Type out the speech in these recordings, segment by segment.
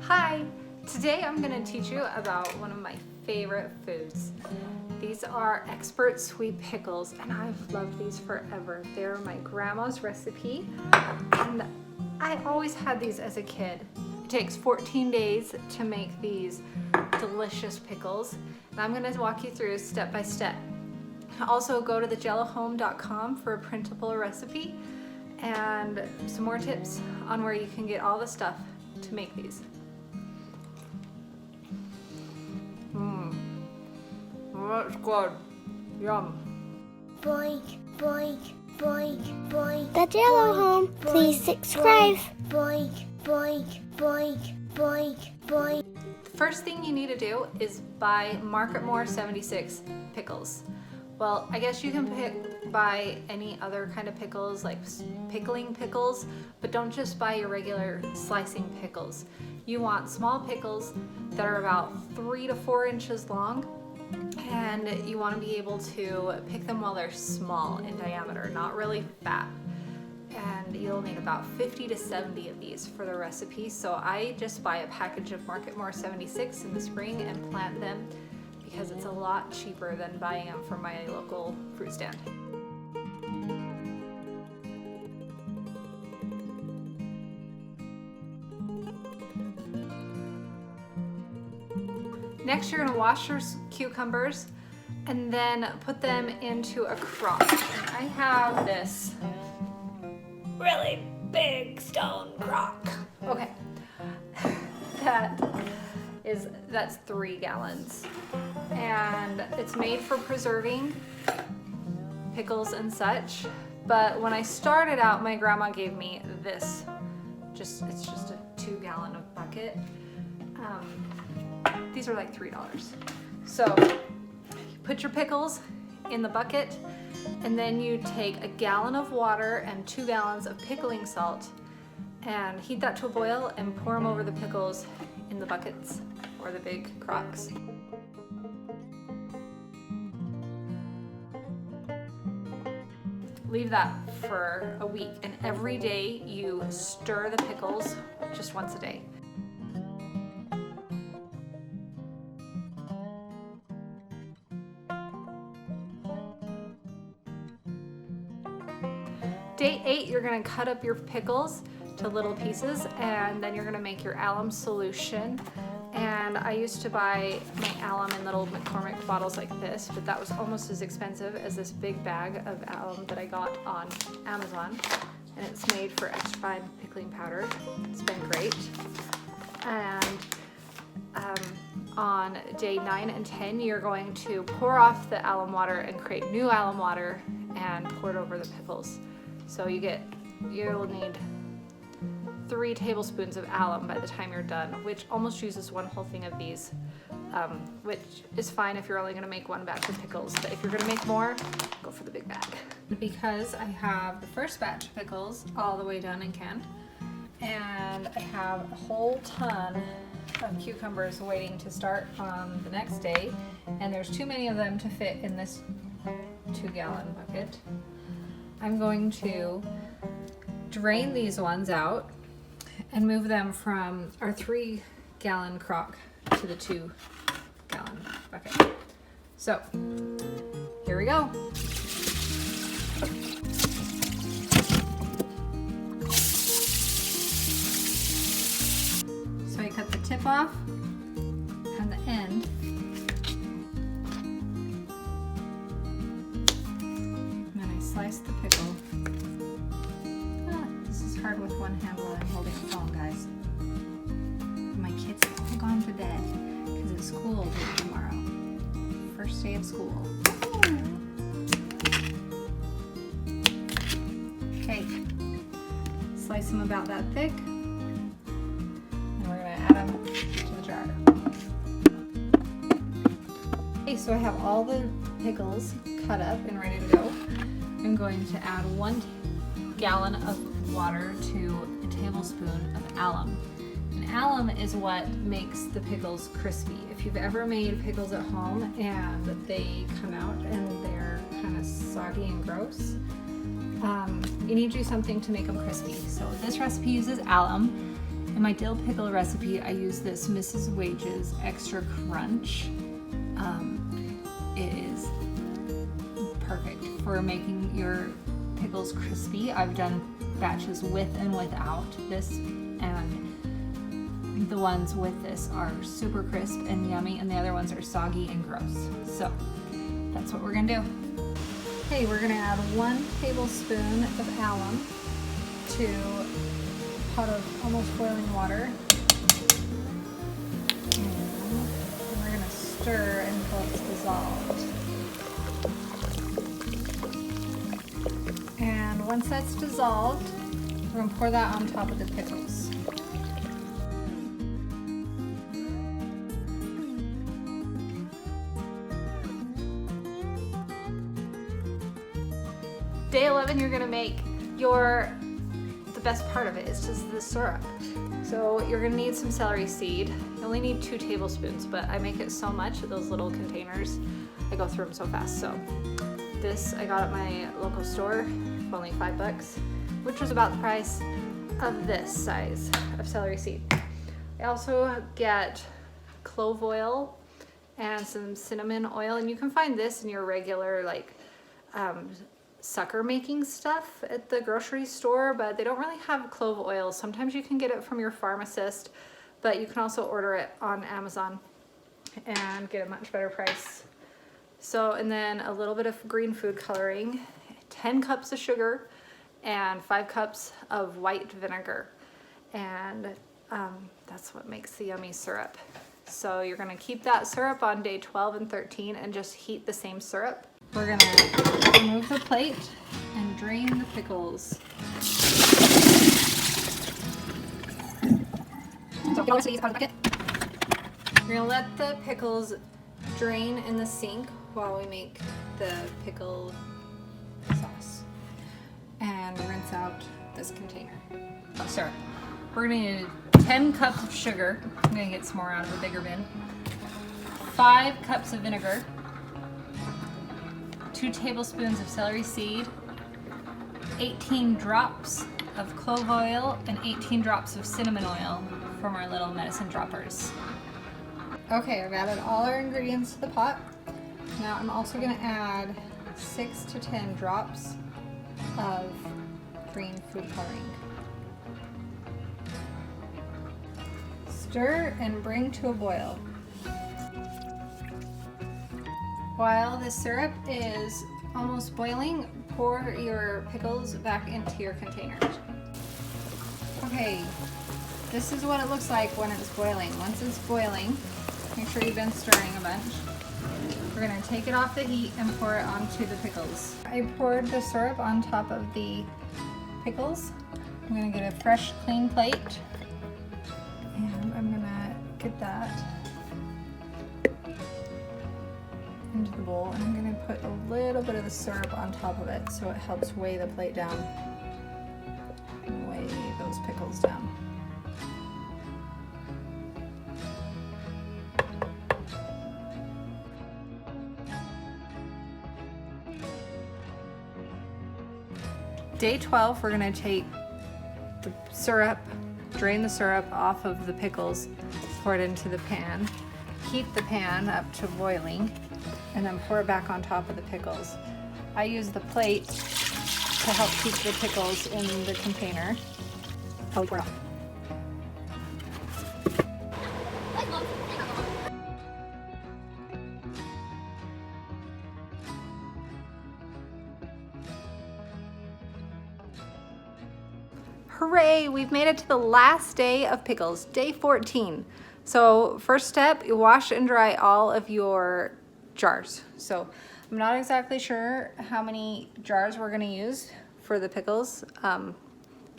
Hi! Today I'm going to teach you about one of my favorite foods. These are Expert Sweet Pickles, and I've loved these forever. They're my grandma's recipe, and I always had these as a kid. It takes 14 days to make these delicious pickles, and I'm going to walk you through step by step. Also, go to thejellohome.com for a printable recipe and some more tips on where you can get all the stuff to make these. That's good. Yum. Boink, boink, boink, boink. The Jello Home, please subscribe. Boink, boink, boink, boink, boink. The first thing you need to do is buy Market More 76 pickles. Well, I guess you can buy any other kind of pickles, like pickling pickles, but don't just buy your regular slicing pickles. You want small pickles that are about 3 to 4 inches long, and you want to be able to pick them while they're small in diameter, not really fat. And you'll need about 50 to 70 of these for the recipe. So I just buy a package of Market More 76 in the spring and plant them, because it's a lot cheaper than buying them from my local fruit stand. Next, you're gonna wash your cucumbers and then put them into a crock. I have this really big stone crock. Okay, that's 3 gallons. And it's made for preserving pickles and such. But when I started out, my grandma gave me this. It's just a 2-gallon of bucket. These are like $3. So you put your pickles in the bucket, and then you take 1 gallon of water and 2 gallons of pickling salt and heat that to a boil and pour them over the pickles in the buckets or the big crocks. Leave that for a week, and every day you stir the pickles just once a day. Day 8, you're going to cut up your pickles to little pieces, and then you're going to make your alum solution. And I used to buy my alum in little McCormick bottles like this, but that was almost as expensive as this big bag of alum that I got on Amazon. And it's made for extra fine pickling powder. It's been great. And on day 9 and 10, you're going to pour off the alum water and create new alum water and pour it over the pickles. So you'll need 3 tablespoons of alum by the time you're done, which almost uses 1 whole thing of these, which is fine if you're only going to make 1 batch of pickles. But if you're going to make more, go for the big bag. Because I have the first batch of pickles all the way done and canned, and I have a whole ton of cucumbers waiting to start on the next day, and there's too many of them to fit in this 2-gallon bucket. I'm going to drain these ones out and move them from our 3-gallon crock to the 2-gallon bucket. So, here we go. So I cut the tip off and the end. Slice the pickle. This is hard with one hand while I'm holding the phone, guys. My kids have all gone to bed because it's school day tomorrow. First day of school. Okay, slice them about that thick, and we're gonna add them to the jar. Okay, so I have all the pickles cut up and ready to go. I'm going to add 1 gallon of water to a tablespoon of alum. And alum is what makes the pickles crispy. If you've ever made pickles at home and they come out and they're kind of soggy and gross, you need to do something to make them crispy. So this recipe uses alum, In my dill pickle recipe, I use this Mrs. Wages Extra Crunch. It is perfect for making your pickles crispy. I've done batches with and without this, and the ones with this are super crisp and yummy, and the other ones are soggy and gross. So that's what we're gonna do. Okay, we're gonna add 1 tablespoon of alum to a pot of almost boiling water. And we're gonna stir until it's dissolved. And once that's dissolved, we're gonna pour that on top of the pickles. Day 11, you're gonna make the best part of it is just the syrup. So you're gonna need some celery seed. You only need 2 tablespoons, but I make it so much of those little containers. I go through them so fast. So this I got at my local store for only $5, which was about the price of this size of celery seed. I also get clove oil and some cinnamon oil, and you can find this in your regular sucker making stuff at the grocery store, but they don't really have clove oil. Sometimes you can get it from your pharmacist, but you can also order it on Amazon and get a much better price. So, and then a little bit of green food coloring, 10 cups of sugar, and 5 cups of white vinegar. And that's what makes the yummy syrup. So you're gonna keep that syrup on day 12 and 13 and just heat the same syrup. We're gonna remove the plate and drain the pickles. So we're gonna let the pickles drain in the sink while we make the pickle sauce. And rinse out this container. Oh, syrup. We're gonna need 10 cups of sugar. I'm gonna get some more out of a bigger bin. 5 cups of vinegar. 2 tablespoons of celery seed, 18 drops of clove oil, and 18 drops of cinnamon oil from our little medicine droppers. Okay, I've added all our ingredients to the pot. Now I'm also going to add 6 to 10 drops of green food coloring. Stir and bring to a boil. While the syrup is almost boiling, pour your pickles back into your containers. Okay, this is what it looks like when it's boiling. Once it's boiling, make sure you've been stirring a bunch. We're gonna take it off the heat and pour it onto the pickles. I poured the syrup on top of the pickles. I'm gonna get a fresh, clean plate, and I'm gonna get that into the bowl, and I'm going to put a little bit of the syrup on top of it so it helps weigh the plate down and weigh those pickles down. Day 12, we're going to take the syrup, drain the syrup off of the pickles, pour it into the pan, heat the pan up to boiling, and then pour it back on top of the pickles. I use the plate to help keep the pickles in the container. Oh, pour it off. Hooray! We've made it to the last day of pickles, day 14. So first step, you wash and dry all of your jars. So I'm not exactly sure how many jars we're gonna use for the pickles.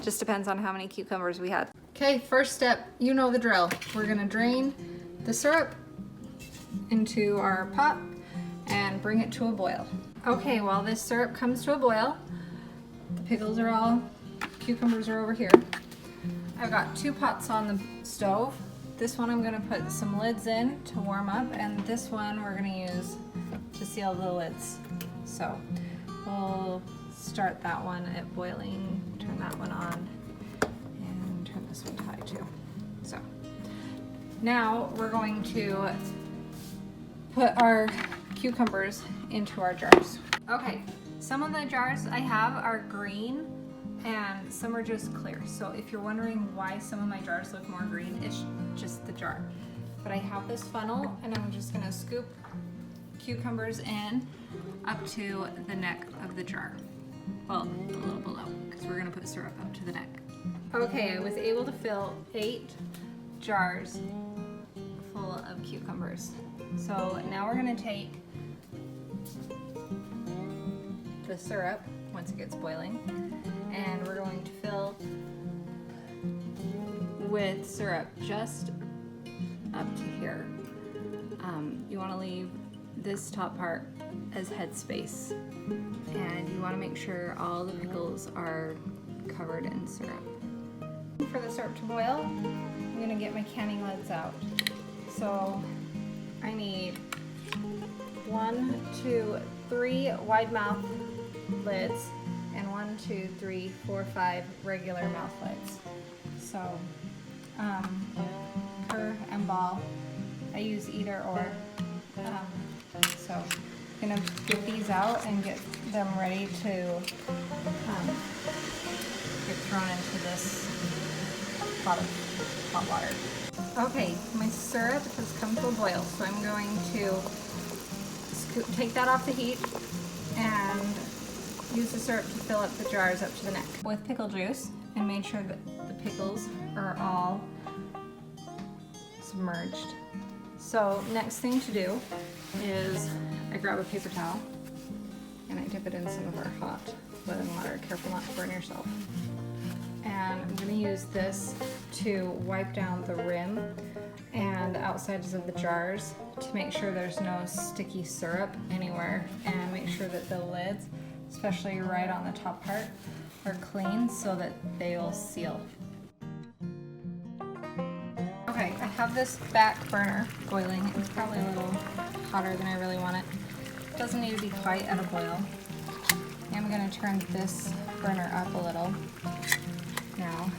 Just depends on how many cucumbers we had. Okay, first step, you know the drill. We're gonna drain the syrup into our pot and bring it to a boil. Okay, while this syrup comes to a boil, the cucumbers are over here. I've got 2 pots on the stove. This one I'm gonna put some lids in to warm up, and this one we're gonna use to seal the lids. So we'll start that one at boiling, turn that one on, and turn this one to high too. Now we're going to put our cucumbers into our jars. Okay, some of the jars I have are green and some are just clear. So if you're wondering why some of my jars look more green, it's just the jar. But I have this funnel and I'm just gonna scoop cucumbers in up to the neck of the jar. Well, a little below, because we're gonna put syrup up to the neck. Okay, I was able to fill 8 jars full of cucumbers. So now we're gonna take the syrup once it gets boiling, and we're going to fill with syrup just up to here. You want to leave this top part as headspace, and you want to make sure all the pickles are covered in syrup. For the syrup to boil, I'm going to get my canning lids out. So I need 1, 2, 3 wide mouth lids and 1, 2, 3, 4, 5 regular mouth lids. So curve and ball, I use either or. So I'm gonna get these out and get them ready to get thrown into this pot of hot water. Okay, my syrup has come to a boil, so I'm going to take that off the heat and use the syrup to fill up the jars up to the neck with pickle juice, and make sure that the pickles are all submerged. So next thing to do is I grab a paper towel and I dip it in some of our hot boiling water. Careful not to burn yourself. And I'm going to use this to wipe down the rim and the outsides of the jars to make sure there's no sticky syrup anywhere, and make sure that the lids, especially right on the top part, are clean so that they will seal. Okay, I have this back burner boiling. It's probably a little hotter than I really want it. It doesn't need to be quite at a boil. I'm going to turn this burner up a little now.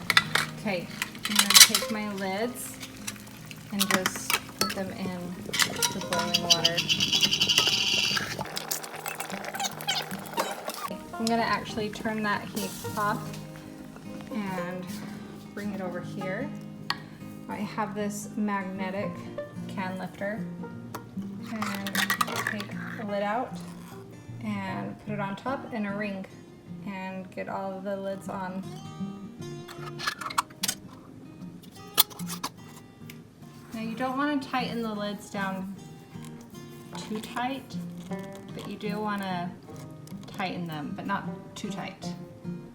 Okay, I'm going to take my lids and just put them in the boiling water. I'm going to actually turn that heat off and bring it over here. I have this magnetic can lifter, and take the lid out and put it on top in a ring and get all of the lids on. Now you don't want to tighten the lids down too tight, but you do want to tighten them, but not too tight.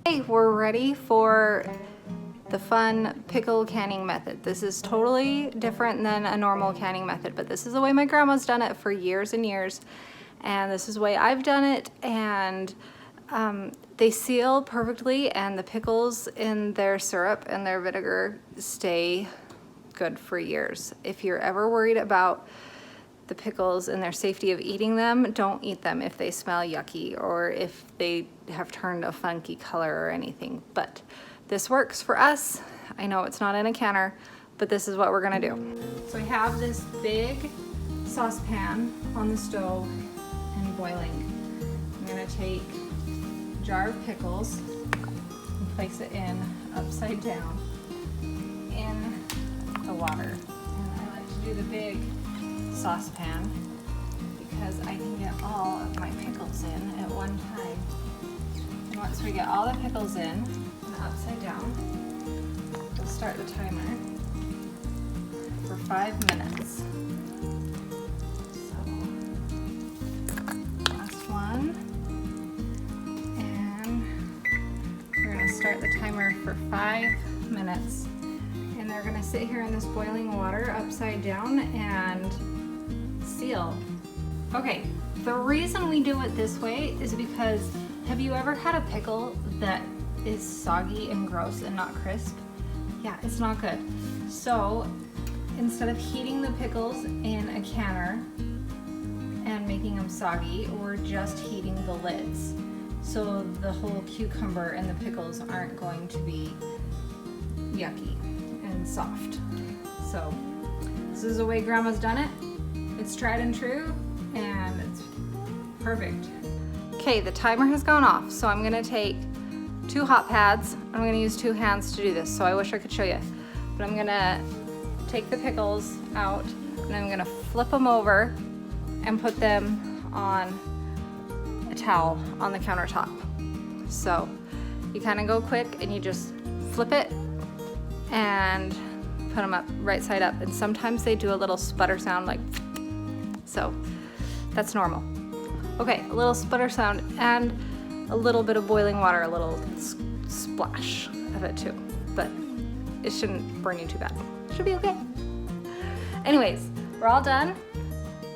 Okay, we're ready for the fun pickle canning method. This is totally different than a normal canning method, but this is the way my grandma's done it for years and years, and this is the way I've done it, and they seal perfectly, and the pickles in their syrup and their vinegar stay good for years. If you're ever worried about the pickles and their safety of eating them, don't eat them if they smell yucky or if they have turned a funky color or anything. But this works for us. I know it's not in a canner, but this is what we're gonna do. So I have this big saucepan on the stove and boiling. I'm gonna take a jar of pickles and place it in upside down in the water. And I like to do the big saucepan because I can get all of my pickles in at one time. And once we get all the pickles in, upside down, we'll start the timer for 5 minutes. So, last one, and we're going to start the timer for 5 minutes, and they're going to sit here in this boiling water upside down and seal. Okay, the reason we do it this way is because, have you ever had a pickle that is soggy and gross and not crisp? Yeah, it's not good. So instead of heating the pickles in a canner and making them soggy, we're just heating the lids. So the whole cucumber and the pickles aren't going to be yucky and soft. So This is the way Grandma's done it. It's tried and true, and it's perfect. Okay, the timer has gone off, so I'm gonna take 2 hot pads. I'm gonna use 2 hands to do this, so I wish I could show you. But I'm gonna take the pickles out, and I'm gonna flip them over and put them on a towel on the countertop. So you kind of go quick and you just flip it and put them up right side up. And sometimes they do a little sputter sound like, so that's normal. Okay, a little sputter sound and a little bit of boiling water, a little splash of it too. But it shouldn't burn you too bad. Should be okay. Anyways, we're all done.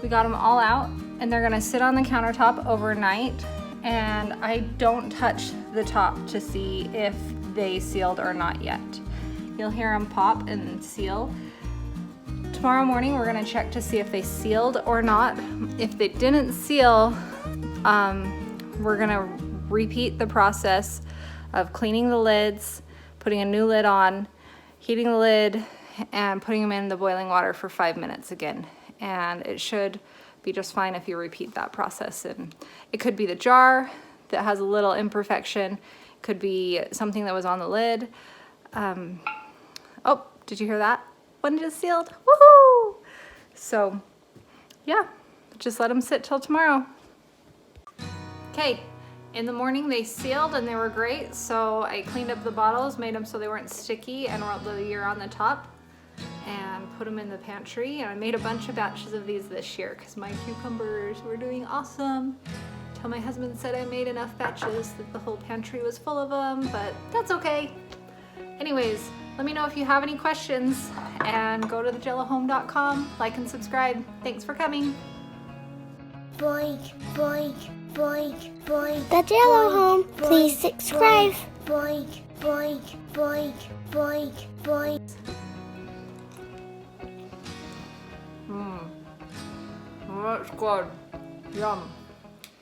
We got them all out, and they're gonna sit on the countertop overnight, and I don't touch the top to see if they sealed or not yet. You'll hear them pop and seal. Tomorrow morning we're gonna check to see if they sealed or not. If they didn't seal, we're gonna repeat the process of cleaning the lids, putting a new lid on, heating the lid, and putting them in the boiling water for 5 minutes again. And it should be just fine if you repeat that process. And it could be the jar that has a little imperfection. It could be something that was on the lid. Oh, did you hear that? One just sealed. Woohoo! So, yeah, just let them sit till tomorrow. Okay, in the morning they sealed and they were great. So I cleaned up the bottles, made them so they weren't sticky, and wrote the year on the top, and put them in the pantry. And I made a bunch of batches of these this year because my cucumbers were doing awesome. Till my husband said I made enough batches that the whole pantry was full of them, but that's okay. Anyways, let me know if you have any questions, and go to thejellohome.com, like and subscribe. Thanks for coming. Boink, boink, boink, boink. The Jello Home, please subscribe. Boink, boink, boink, boink, boink. That's good. Yum.